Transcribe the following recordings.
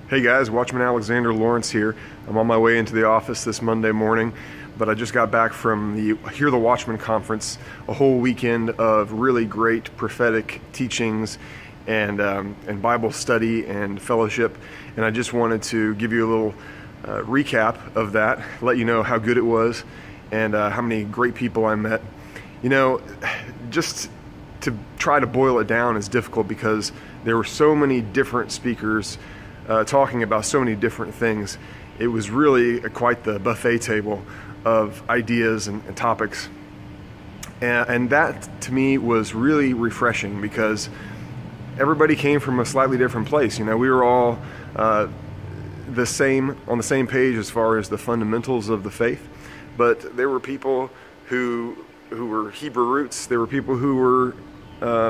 Hey guys, Watchman Alexander Lawrence here. I'm on my way into the office this Monday morning, but I just got back from the Watchmen Conference, a whole weekend of really great prophetic teachings and Bible study and fellowship, and I just wanted to give you a little recap of that, let you know how good it was and how many great people I met. You know, just to try to boil it down is difficult because there were so many different speakers talking about so many different things. It was really quite the buffet table of ideas and topics. And that to me was really refreshing because everybody came from a slightly different place. You know, we were all on the same page as far as the fundamentals of the faith, but there were people who were Hebrew roots. There were people who were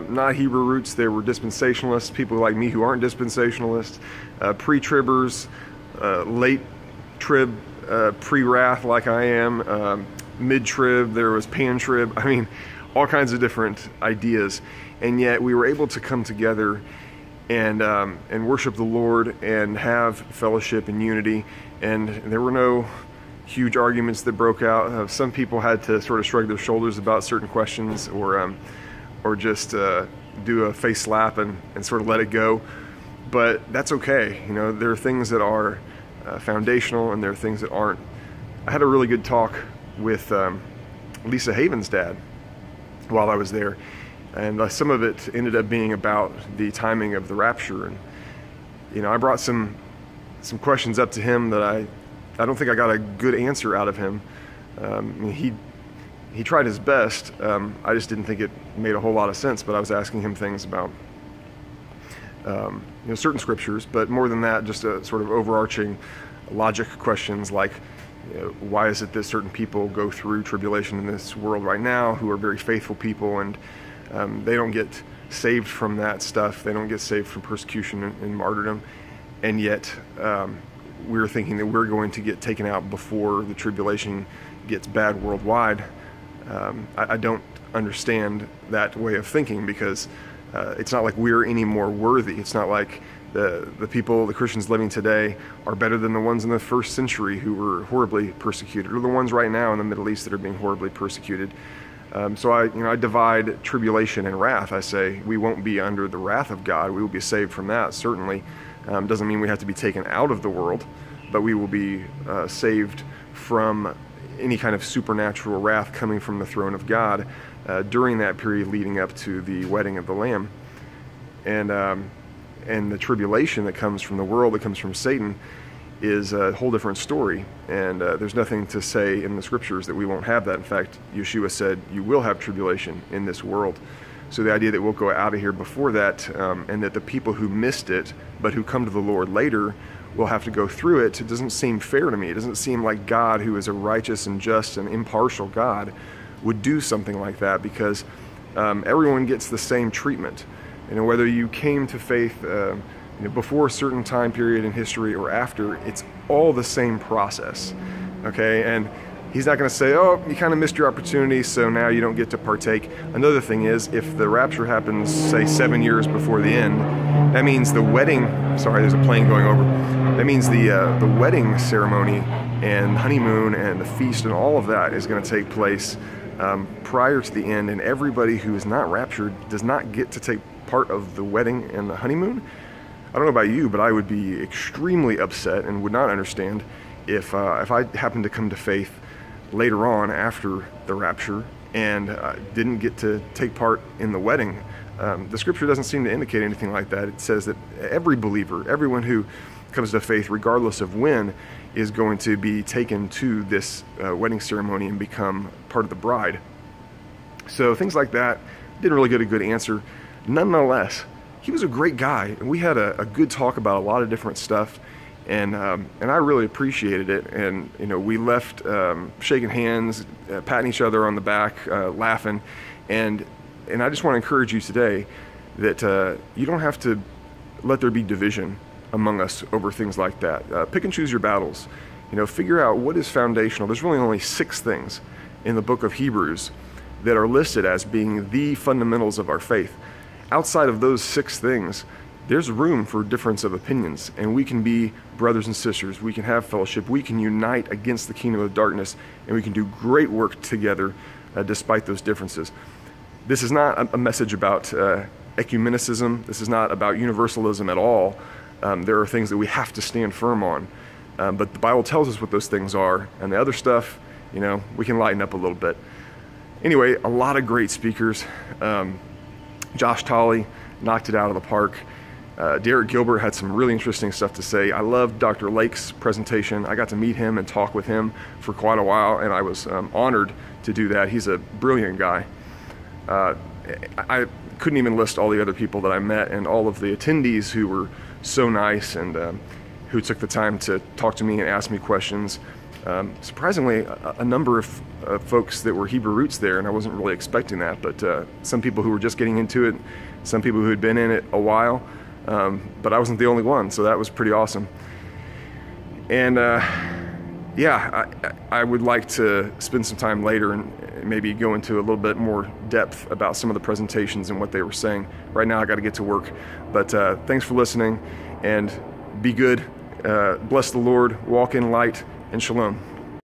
not Hebrew roots. There were dispensationalists, people like me who aren't dispensationalists, pre-tribbers, late trib, pre-wrath like I am, mid-trib, there was pan-trib. I mean, all kinds of different ideas. And yet we were able to come together and worship the Lord and have fellowship and unity. And there were no huge arguments that broke out. Some people had to sort of shrug their shoulders about certain questions or just do a face slap and sort of let it go. But that's okay. You know, there are things that are foundational and there are things that aren't. I had a really good talk with Lisa Haven's dad while I was there, and some of it ended up being about the timing of the rapture. And you know, I brought some questions up to him that I don't think I got a good answer out of him. I mean, he tried his best. I just didn't think it made a whole lot of sense, but I was asking him things about you know, certain scriptures, but more than that, just a sort of overarching logic questions like, you know, why is it that certain people go through tribulation in this world right now who are very faithful people, and they don't get saved from that stuff, they don't get saved from persecution and martyrdom, and yet we're thinking that we're going to get taken out before the tribulation gets bad worldwide. I don't understand that way of thinking because it's not like we're any more worthy. It's not like the people, the Christians living today, are better than the ones in the first century who were horribly persecuted, or the ones right now in the Middle East that are being horribly persecuted. So I divide tribulation and wrath. I say we won't be under the wrath of God. We will be saved from that, certainly. Doesn't mean we have to be taken out of the world, but we will be saved from any kind of supernatural wrath coming from the throne of God during that period leading up to the wedding of the Lamb. And the tribulation that comes from the world, that comes from Satan, is a whole different story. And there's nothing to say in the scriptures that we won't have that. In fact, Yeshua said, you will have tribulation in this world. So the idea that we'll go out of here before that, and that the people who missed it, but who come to the Lord later, will have to go through it, it doesn't seem fair to me. It doesn't seem like God, who is a righteous and just and impartial God, would do something like that, because everyone gets the same treatment. You know, whether you came to faith you know, before a certain time period in history or after, it's all the same process. Okay, and he's not going to say, oh, you kind of missed your opportunity, so now you don't get to partake. Another thing is, if the rapture happens, say 7 years before the end, that means the wedding, sorry, there's a plane going over. That means the wedding ceremony and honeymoon and the feast and all of that is going to take place prior to the end, and everybody who is not raptured does not get to take part of the wedding and the honeymoon. I don't know about you, but I would be extremely upset and would not understand if I happened to come to faith later on after the rapture and didn't get to take part in the wedding. The scripture doesn't seem to indicate anything like that. It says that every believer, everyone who comes to faith, regardless of when, is going to be taken to this wedding ceremony and become part of the bride. So things like that, didn't really get a good answer. Nonetheless, he was a great guy, and we had a good talk about a lot of different stuff, and I really appreciated it. And you know, we left shaking hands, patting each other on the back, laughing, and I just want to encourage you today that you don't have to let there be division among us over things like that. Pick and choose your battles. You know, figure out what is foundational. There's really only 6 things in the book of Hebrews that are listed as being the fundamentals of our faith. Outside of those 6 things, there's room for difference of opinions, and we can be brothers and sisters. We can have fellowship. We can unite against the kingdom of darkness, and we can do great work together despite those differences. This is not a message about ecumenicism. This is not about universalism at all. There are things that we have to stand firm on, but the Bible tells us what those things are, and the other stuff, you know, we can lighten up a little bit. Anyway, a lot of great speakers. Josh Tolley knocked it out of the park. Derek Gilbert had some really interesting stuff to say. I loved Dr. Lake's presentation. I got to meet him and talk with him for quite a while, and I was honored to do that. He's a brilliant guy. I couldn't even list all the other people that I met and all of the attendees who were so nice and who took the time to talk to me and ask me questions. Surprisingly, a number of folks that were Hebrew roots there, and I wasn't really expecting that, but some people who were just getting into it, some people who had been in it a while, but I wasn't the only one, so that was pretty awesome. And yeah, I would like to spend some time later and maybe go into a little bit more depth about some of the presentations and what they were saying. Right now I got to get to work, but thanks for listening, and be good. Bless the Lord, walk in light, and shalom.